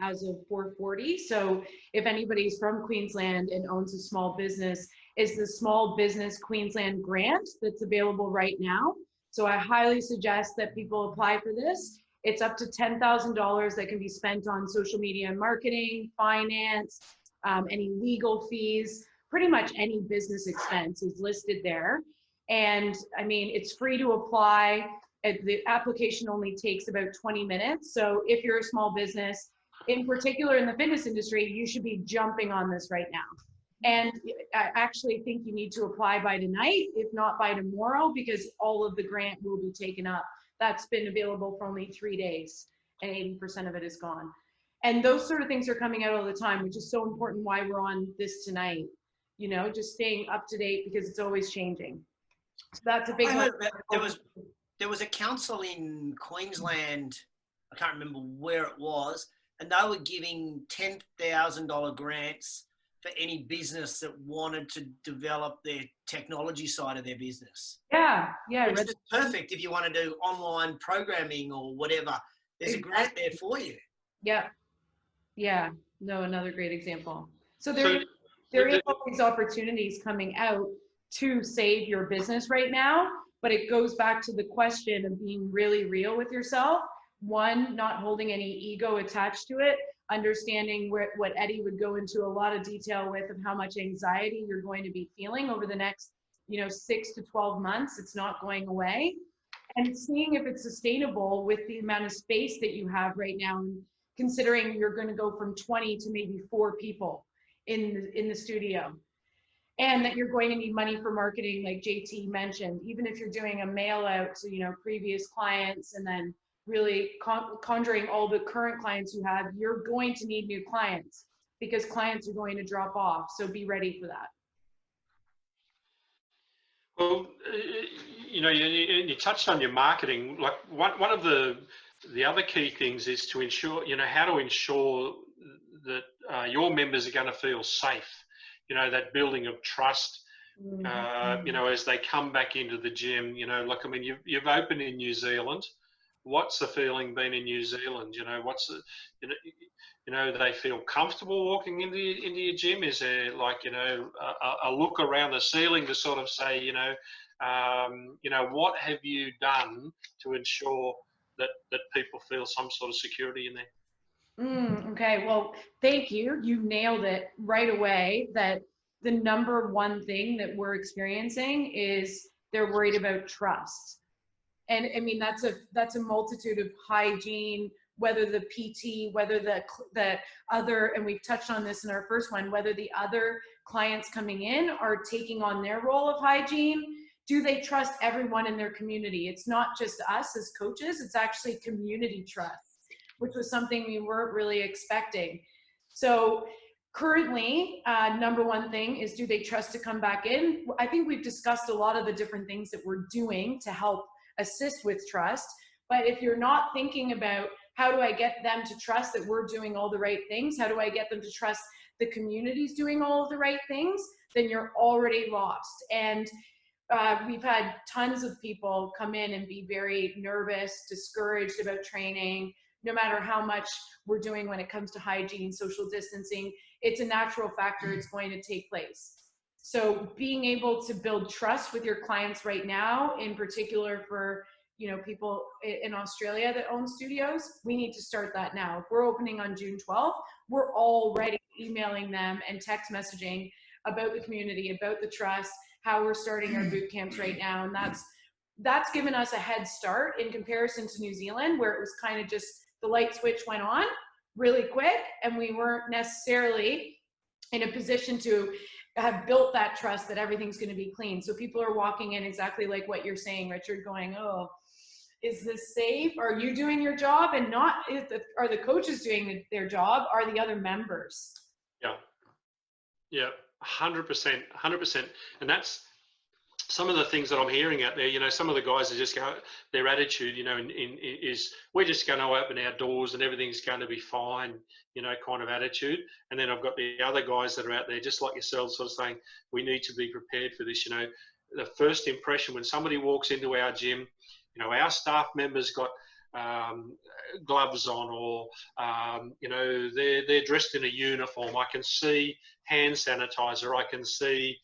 [SPEAKER 1] as of 440. So if anybody's from Queensland and owns a small business, is the Small Business Queensland grant that's available right now. So I highly suggest that people apply for this. It's up to $10,000 that can be spent on social media and marketing, finance, any legal fees, pretty much any business expense is listed there. And I mean, it's free to apply. The application only takes about 20 minutes. So if you're a small business, in particular in the fitness industry, you should be jumping on this right now. And I actually think you need to apply by tonight, if not by tomorrow, because all of the grant will be taken up. That's been available for only 3 days, and 80% of it is gone. And those sort of things are coming out all the time, which is so important why we're on this tonight. You know, just staying up to date because it's always changing. So that's a big one.
[SPEAKER 3] There was a council in Queensland, I can't remember where it was, and they were giving $10,000 grants for any business that wanted to develop their technology side of their business.
[SPEAKER 1] Yeah.
[SPEAKER 3] Which is perfect if you want to do online programming or whatever. There's a grant there for you.
[SPEAKER 1] Yeah. No, another great example. So there is all these opportunities coming out to save your business right now, but it goes back to the question of being really real with yourself. One, not holding any ego attached to it, understanding what Eddie would go into a lot of detail with of how much anxiety you're going to be feeling over the next, 6 to 12 months. It's not going away. And seeing if it's sustainable with the amount of space that you have right now, and considering you're going to go from 20 to maybe 4 people in the studio. And that you're going to need money for marketing, like JT mentioned, even if you're doing a mail out to, previous clients and then really conjuring all the current clients you have, you're going to need new clients because clients are going to drop off. So be ready for that.
[SPEAKER 2] Well, you touched on your marketing. Like one of the other key things is to ensure, how to ensure that your members are going to feel safe. That building of trust. As they come back into the gym. Like, I mean, you've opened in New Zealand. What's the feeling been in New Zealand? What's the, they feel comfortable walking into your gym? Is there like, a look around the ceiling to sort of say, what have you done to ensure that people feel some sort of security in there?
[SPEAKER 1] Okay, well, thank you. You nailed it right away that the number one thing that we're experiencing is they're worried about trust. And I mean, that's a multitude of hygiene, whether the PT, whether the other, and we've touched on this in our first one, whether the other clients coming in are taking on their role of hygiene. Do they trust everyone in their community? It's not just us as coaches, it's actually community trust, which was something we weren't really expecting. So currently, number one thing is, do they trust to come back in? I think we've discussed a lot of the different things that we're doing to help assist with trust. But if you're not thinking about how do I get them to trust that we're doing all the right things, how do I get them to trust the community's doing all of the right things, then you're already lost. And we've had tons of people come in and be very nervous, discouraged about training, no matter how much we're doing when it comes to hygiene, social distancing. It's a natural factor, it's going to take place. So being able to build trust with your clients right now, in particular for people in Australia that own studios, we need to start that now. If we're opening on June 12th, we're already emailing them and text messaging about the community, about the trust, how we're starting our boot camps right now. And that's given us a head start in comparison to New Zealand, where it was kind of just the light switch went on really quick and we weren't necessarily in a position to have built that trust that everything's going to be clean. So people are walking in exactly like what you're saying, Richard, going, oh, is this safe? Are you doing your job? And not, are the coaches doing their job? Are the other members?
[SPEAKER 2] Yeah, 100%, 100%. And that's some of the things that I'm hearing out there. Some of the guys are just going, their attitude, is we're just going to open our doors and everything's going to be fine, kind of attitude. And then I've got the other guys that are out there, just like yourselves, sort of saying, we need to be prepared for this. The first impression when somebody walks into our gym, our staff members got gloves on, or they're dressed in a uniform. I can see hand sanitizer. I can see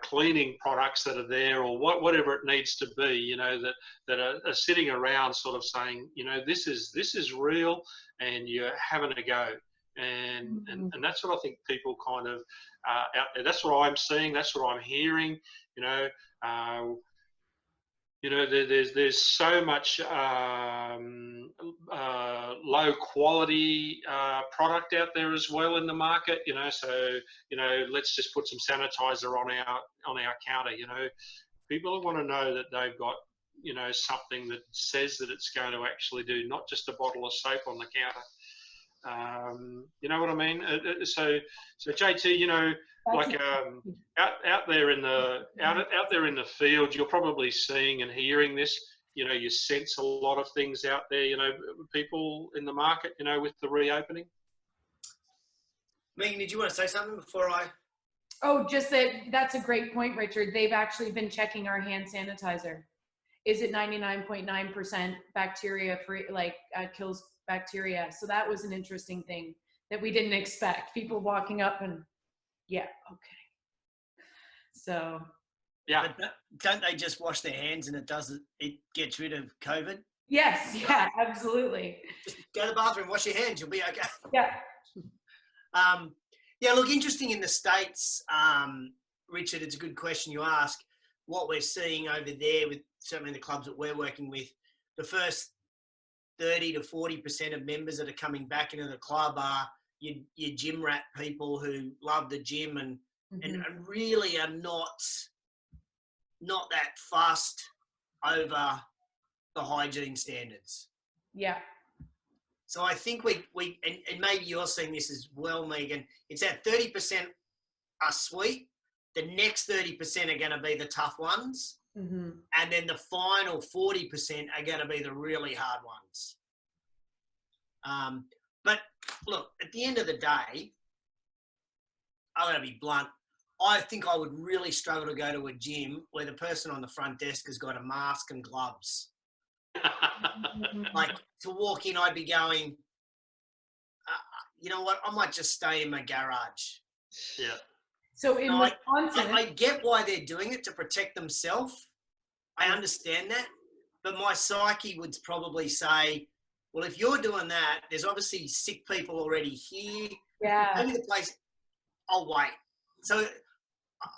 [SPEAKER 2] cleaning products that are there, or whatever it needs to be. That are sitting around, sort of saying, this is real, and you're having a go. And that's what I think people kind of out there. That's what I'm seeing. That's what I'm hearing. There's so much low quality product out there as well in the market. So let's just put some sanitizer on our counter. People want to know that they've got something that says that it's going to actually do, not just a bottle of soap on the counter. You know what I mean? So JT, like out there in the field, you're probably seeing and hearing this. You sense a lot of things out there. People in the market. With the reopening.
[SPEAKER 3] Meghan, did you want to say something before I?
[SPEAKER 1] Oh, just that's a great point, Richard. They've actually been checking our hand sanitizer. Is it 99.9% bacteria free? Kills bacteria. So that was an interesting thing that we didn't expect. People walking up and. Yeah. Okay. So.
[SPEAKER 3] Yeah. But don't they just wash their hands and it gets rid of COVID?
[SPEAKER 1] Yes. Yeah. Absolutely.
[SPEAKER 3] Just go to the bathroom, wash your hands, you'll be okay.
[SPEAKER 1] Yeah.
[SPEAKER 3] Yeah. Look, interesting in the States, Richard. It's a good question you ask. What we're seeing over there, with certainly the clubs that we're working with, the first 30 to 40% of members that are coming back into the club are your gym rat people who love the gym and really are not that fussed over the hygiene standards.
[SPEAKER 1] Yeah.
[SPEAKER 3] So I think and maybe you're seeing this as well, Megan, it's that 30% are sweet. The next 30% are going to be the tough ones.
[SPEAKER 1] Mm-hmm.
[SPEAKER 3] And then the final 40% are going to be the really hard ones. But look, at the end of the day, I'm going to be blunt. I think I would really struggle to go to a gym where the person on the front desk has got a mask and gloves. Like, to walk in, I'd be going, you know what, I might just stay in my garage.
[SPEAKER 2] Yeah.
[SPEAKER 1] So in Wisconsin,
[SPEAKER 3] I get why they're doing it, to protect themselves. I understand that. But my psyche would probably say, well, if you're doing that, there's obviously sick people already here.
[SPEAKER 1] yeah.
[SPEAKER 3] Maybe the place, I'll wait. So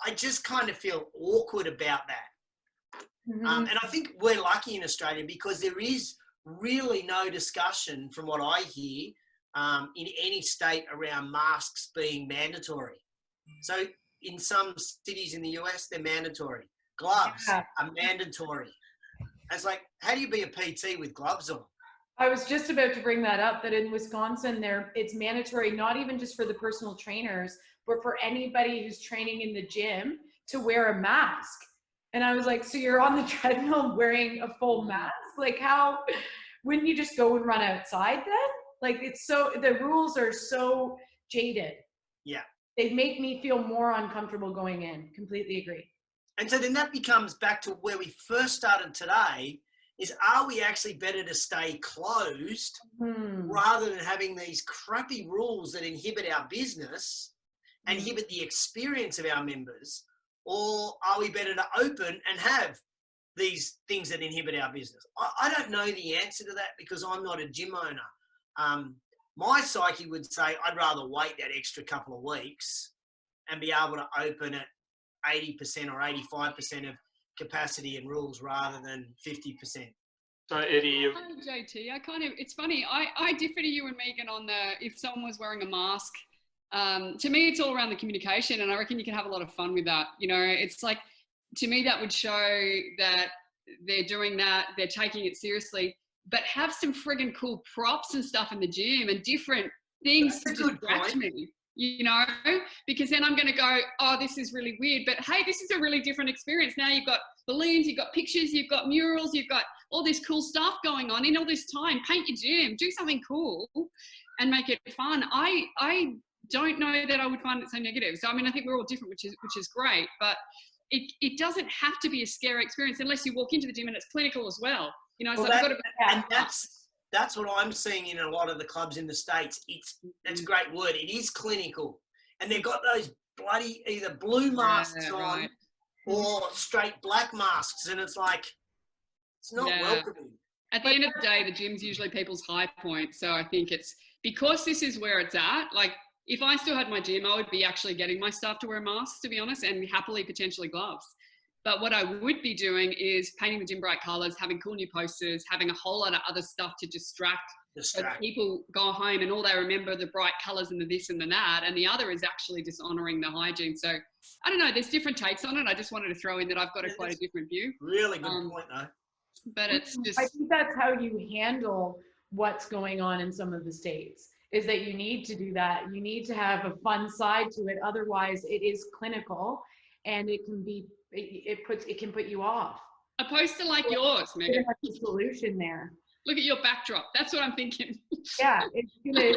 [SPEAKER 3] I just kind of feel awkward about that.
[SPEAKER 1] Mm-hmm.
[SPEAKER 3] And I think we're lucky in Australia because there is really no discussion, from what I hear, in any state around masks being mandatory. So in some cities in the US, they're mandatory. Gloves are mandatory. It's like, how do you be a PT with gloves on?
[SPEAKER 1] I was just about to bring that up, that in Wisconsin, it's mandatory, not even just for the personal trainers, but for anybody who's training in the gym to wear a mask. And I was like, so you're on the treadmill wearing a full mask? Like, how, wouldn't you just go and run outside then? Like, the rules are so jaded.
[SPEAKER 3] Yeah.
[SPEAKER 1] They make me feel more uncomfortable going in. Completely agree.
[SPEAKER 3] And so then that becomes back to where we first started today, is are we actually better to stay closed rather than having these crappy rules that inhibit our business and inhibit the experience of our members? Or are we better to open and have these things that inhibit our business? I don't know the answer to that because I'm not a gym owner. My psyche would say I'd rather wait that extra couple of weeks and be able to open at 80% or 85% of capacity and rules rather than 50%.
[SPEAKER 2] So Eddie,
[SPEAKER 4] JT, it's funny. I differ to you and Megan on if someone was wearing a mask. To me, it's all around the communication, and I reckon you can have a lot of fun with that. You know, it's like, to me, that would show that they're doing that, they're taking it seriously, but have some friggin' cool props and stuff in the gym and different things to distract me, you know, because then I'm going to go, oh, this is really weird, but hey, this is a really different experience. Now you've got balloons, you've got pictures, you've got murals, you've got all this cool stuff going on in all this time. Paint your gym, do something cool and make it fun. I don't know that I would find it so negative. So, I mean, I think we're all different, which is great, but it doesn't have to be a scary experience unless you walk into the gym and it's clinical as well. You know, so
[SPEAKER 3] that's what I'm seeing in a lot of the clubs in the States. That's a great word. It is clinical. And they've got those bloody either blue masks on or straight black masks. And it's like, it's not welcoming.
[SPEAKER 4] At the end of the day, the gym's usually people's high point. So I think it's because this is where it's at. Like, if I still had my gym, I would be actually getting my staff to wear masks, to be honest, and happily potentially gloves. But what I would be doing is painting the gym bright colours, having cool new posters, having a whole lot of other stuff to distract. So people go home and all they remember the bright colours and the this and the that, and the other is actually dishonouring the hygiene. So I don't know, there's different takes on it. I just wanted to throw in that I've got quite a different view.
[SPEAKER 3] Really good point, though.
[SPEAKER 4] But it's just...
[SPEAKER 1] I think that's how you handle what's going on in some of the states, is that you need to do that. You need to have a fun side to it. Otherwise, it is clinical and it can put you off.
[SPEAKER 4] A poster like yours, Megan.
[SPEAKER 1] There's a solution there.
[SPEAKER 4] Look at your backdrop. That's what I'm thinking.
[SPEAKER 1] Yeah, it's gonna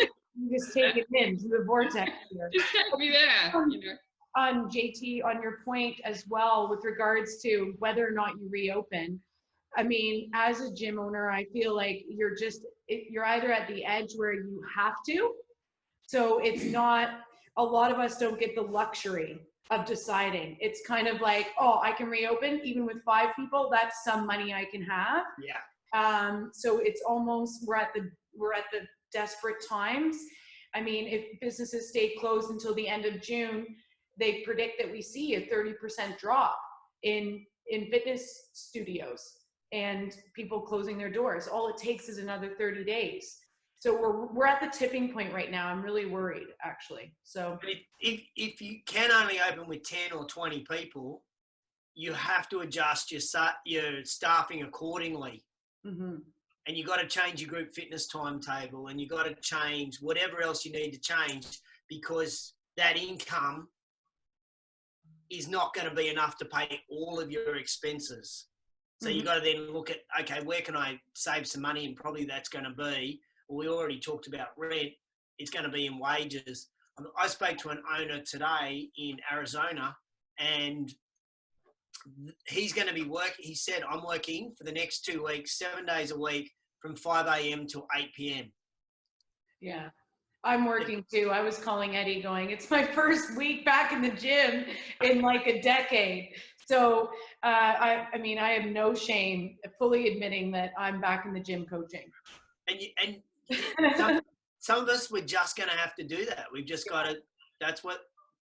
[SPEAKER 1] just take it into the vortex here.
[SPEAKER 4] Just take me there. You know.
[SPEAKER 1] JT, on your point as well, with regards to whether or not you reopen. I mean, as a gym owner, I feel like you're either at the edge where you have to. So it's not, a lot of us don't get the luxury of deciding. It's kind of like, oh, I can reopen even with 5 people. That's some money I can have.
[SPEAKER 3] Yeah.
[SPEAKER 1] So it's almost, we're at the desperate times. I mean, if businesses stay closed until the end of June, they predict that we see a 30% drop in fitness studios and people closing their doors. All it takes is another 30 days. So we're at the tipping point right now. I'm really worried, actually. So
[SPEAKER 3] if you can only open with 10 or 20 people, you have to adjust your staffing accordingly.
[SPEAKER 1] Mm-hmm.
[SPEAKER 3] and you got to change your group fitness timetable, and you got to change whatever else you need to change, because that income is not going to be enough to pay all of your expenses. So you got to then look at, okay, where can I save some money? And probably that's going to be, well, we already talked about rent. It's going to be in wages. I spoke to an owner today in Arizona, and he's going to be working. He said, I'm working for the next 2 weeks, 7 days a week from 5 a.m. till 8 p.m.
[SPEAKER 1] Yeah. I'm working too. I was calling Eddie going, it's my first week back in the gym in like a decade. So, I mean, I have no shame fully admitting that I'm back in the gym coaching.
[SPEAKER 3] And some of us, we're just going to have to do that. We've just got to, that's what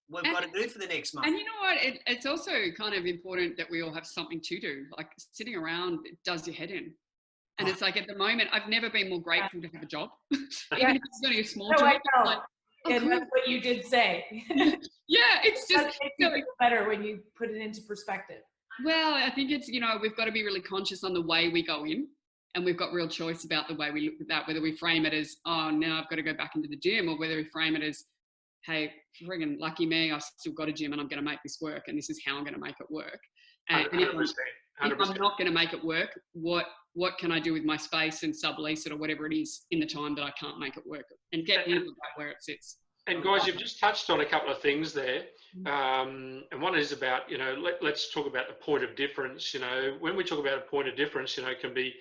[SPEAKER 3] we've got to do for the next month.
[SPEAKER 4] And you know what? It's also kind of important that we all have something to do. Like sitting around, it does your head in. And it's like, at the moment, I've never been more grateful to have a job. Even if it's only a small job.
[SPEAKER 1] I know.
[SPEAKER 4] Like, oh,
[SPEAKER 1] and
[SPEAKER 4] cool.
[SPEAKER 1] that's what you did say.
[SPEAKER 4] Yeah, it's just
[SPEAKER 1] makes you feel better when you put it into perspective.
[SPEAKER 4] Well, I think it's, we've got to be really conscious on the way we go in, and we've got real choice about the way we look at that, whether we frame it as, oh, now I've got to go back into the gym, or whether we frame it as, hey, friggin' lucky me, I've still got a gym and I'm going to make this work, and this is how I'm going to make it work. And
[SPEAKER 2] 100%.
[SPEAKER 4] if I'm not going to make it work, what can I do with my space and sublease it or whatever it is in the time that I can't make it work, and get rid of that where it sits.
[SPEAKER 2] And guys, you've just touched on a couple of things there. And one is about, let's talk about the point of difference. When we talk about a point of difference, it can be,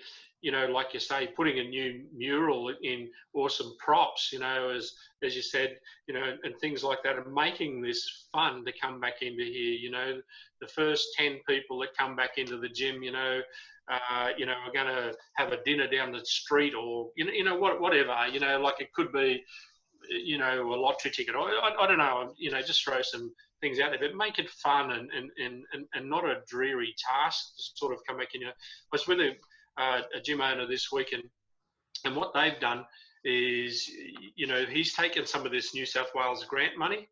[SPEAKER 2] like you say, putting a new mural in, or some props, as you said, and things like that, and making this fun to come back into here. The first 10 people that come back into the gym, are going to have a dinner down the street, or, whatever, like it could be, a lottery ticket, or I don't know, just throw some things out there, but make it fun and not a dreary task to sort of come back in. I was with a gym owner this week, and what they've done is, he's taken some of this New South Wales grant money,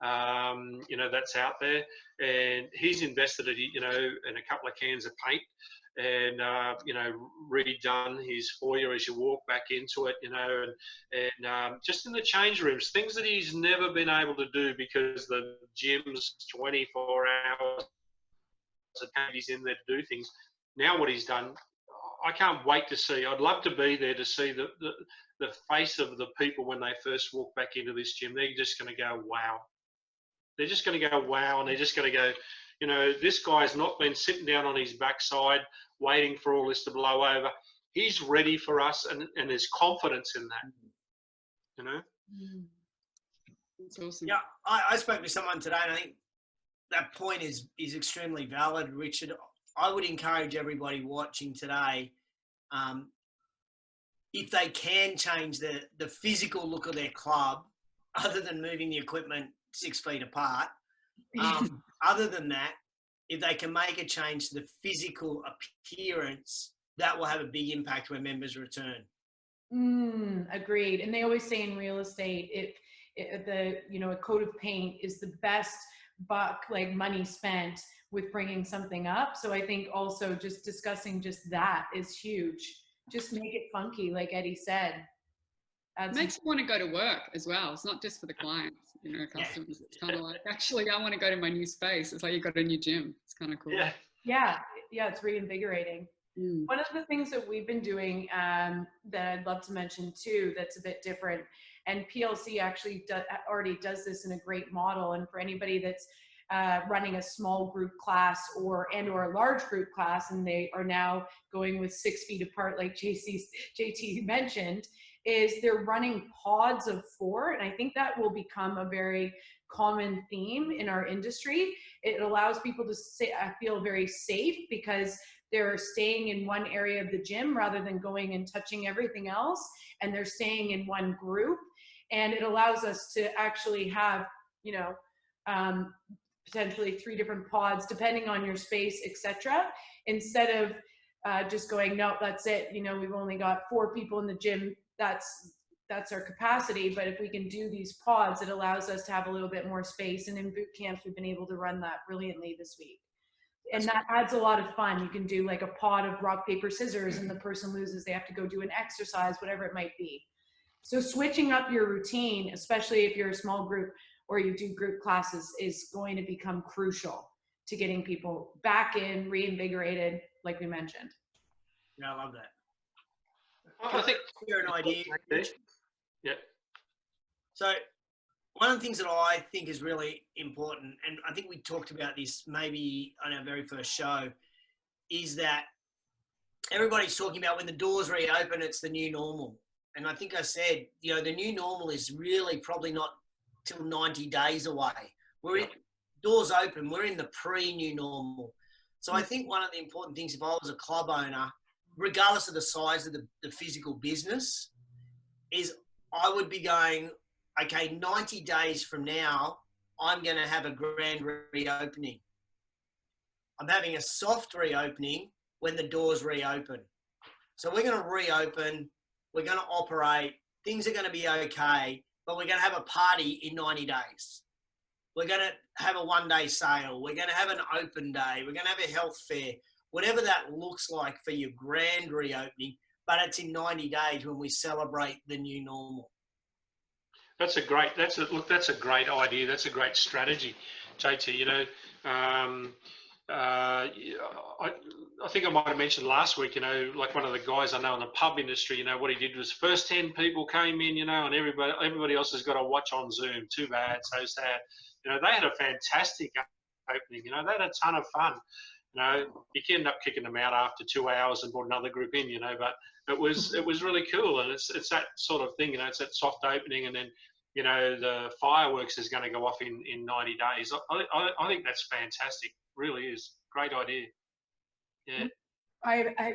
[SPEAKER 2] that's out there, and he's invested it, in a couple of cans of paint, and redone his foyer as you walk back into it, and just in the change rooms, things that he's never been able to do because the gym's 24 hours a day he's in there to do things. Now what he's done, I can't wait to see. I'd love to be there to see the face of the people when they first walk back into this gym. They're just going to go, wow. They're just going to go, wow, and they're just going to go, this guy's not been sitting down on his backside waiting for all this to blow over. He's ready for us, and there's confidence in that,
[SPEAKER 4] That's awesome.
[SPEAKER 3] Yeah, I spoke with someone today, and I think that point is extremely valid, Richard. I would encourage everybody watching today, if they can change the physical look of their club, other than moving the equipment 6 feet apart, other than that, if they can make a change to the physical appearance, that will have a big impact when members return.
[SPEAKER 1] Agreed. And they always say in real estate, a coat of paint is the best money spent with bringing something up. So I think also just discussing just that is huge. Just make it funky, like Eddie said.
[SPEAKER 4] It makes you want to go to work as well. It's not just for the clients, customers. It's kind of like, actually, I want to go to my new space. It's like you've got a new gym. It's kind of cool.
[SPEAKER 1] Yeah, it's reinvigorating. One of the things that we've been doing that I'd love to mention too, that's a bit different, and PLC actually already does this in a great model. And for anybody that's running a small group class or a large group class, and they are now going with 6 feet apart, like JT mentioned, is they're running pods of 4. And I think that will become a very common theme in our industry. It allows people to feel very safe because they're staying in one area of the gym rather than going and touching everything else. And they're staying in one group. And it allows us to actually have, potentially 3 different pods, depending on your space, etc. Instead of just going, no, that's it. We've only got 4 people in the gym. That's our capacity. But if we can do these pods, it allows us to have a little bit more space. And in boot camps, we've been able to run that brilliantly this week. and that adds a lot of fun. You can do like a pot of rock, paper, scissors, and the person loses, they have to go do an exercise, whatever it might be. So switching up your routine, especially if you're a small group or you do group classes, is going to become crucial to getting people back in, reinvigorated, like we mentioned.
[SPEAKER 3] Yeah, I love that.
[SPEAKER 2] I think
[SPEAKER 3] Share an idea.
[SPEAKER 2] Yeah.
[SPEAKER 3] So one of the things that I think is really important, and I think we talked about this maybe on our very first show, is that everybody's talking about when the doors reopen, it's the new normal. And I think I said, you know, the new normal is really probably not till 90 days away. We're in, doors open, we're in the pre-new normal. So I think one of the important things, if I was a club owner, regardless of the size of the physical business, is I would be going, okay, 90 days from now, I'm going to have a grand reopening. I'm having a soft reopening when the doors reopen. So we're going to reopen, we're going to operate, things are going to be okay, but we're going to have a party in 90 days. We're going to have a one-day sale. We're going to have an open day. We're going to have a health fair, whatever that looks like for your grand reopening, but it's in 90 days when we celebrate the new normal.
[SPEAKER 2] That's a great idea. That's a great strategy, JT. You know, I think I might have mentioned last week, you know, like one of the guys I know in the pub industry, you know, what he did was first 10 people came in, you know, and everybody else has got to watch on Zoom. Too bad, so sad. You know, they had a fantastic opening. You know, they had a ton of fun. You know, you can end up kicking them out after 2 hours and brought another group in, you know, but it was really cool. And it's that sort of thing, you know, it's that soft opening, and then, you know, the fireworks is going to go off in 90 days. I think that's fantastic. Really is. Great idea. Yeah.
[SPEAKER 1] I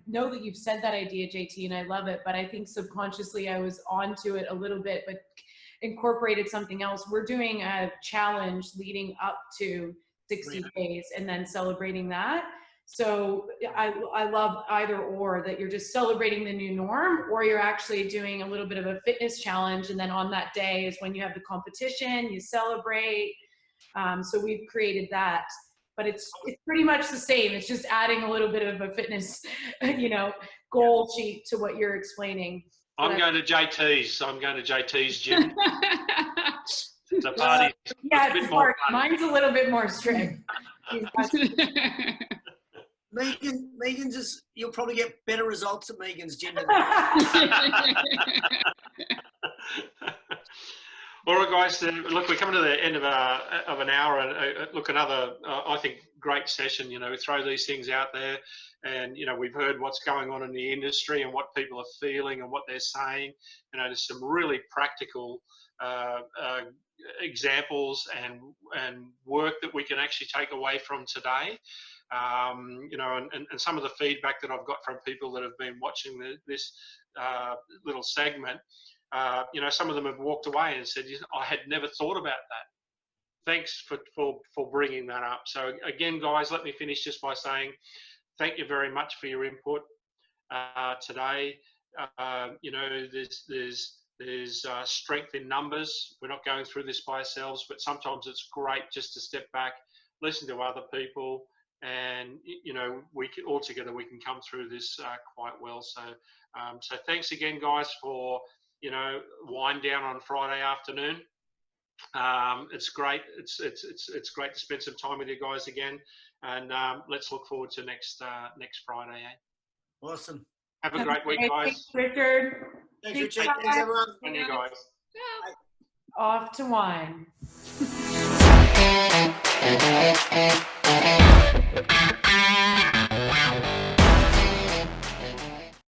[SPEAKER 1] know that you've said that idea, JT, and I love it, but I think subconsciously I was onto it a little bit, but incorporated something else. We're doing a challenge leading up to 60 days and then celebrating that. So I love either or, that you're just celebrating the new norm, or you're actually doing a little bit of a fitness challenge. And then on that day is when you have the competition, you celebrate. So we've created that, but it's pretty much the same. It's just adding a little bit of a fitness, you know, goal sheet to what you're explaining.
[SPEAKER 2] I'm going to JT's. I'm going to JT's gym. It's a party.
[SPEAKER 1] Yeah, it's hard. Mine's a little bit more strict.
[SPEAKER 3] Meghan's just, you'll probably get better results at Meghan's gym than
[SPEAKER 2] All right, guys. Look, we're coming to the end of an hour, and look, another I think great session. You know, we throw these things out there, and you know, we've heard what's going on in the industry and what people are feeling and what they're saying. You know, there's some really practical examples and work that we can actually take away from today. You know, and some of the feedback that I've got from people that have been watching this little segment. You know, some of them have walked away and said, I had never thought about that. Thanks for bringing that up. So again, guys, let me finish just by saying thank you very much for your input today. You know, there's strength in numbers. We're not going through this by ourselves, but sometimes it's great just to step back, listen to other people, and you know, all together we can come through this quite well. So so thanks again, guys, for, you know, wind down on Friday afternoon. It's great. It's great to spend some time with you guys again, and let's look forward to next Friday. Eh?
[SPEAKER 3] Awesome.
[SPEAKER 2] Have a great week, guys.
[SPEAKER 1] Thanks, Richard.
[SPEAKER 3] Thanks, Richard. Thanks, everyone.
[SPEAKER 2] And you guys.
[SPEAKER 1] Off to wine.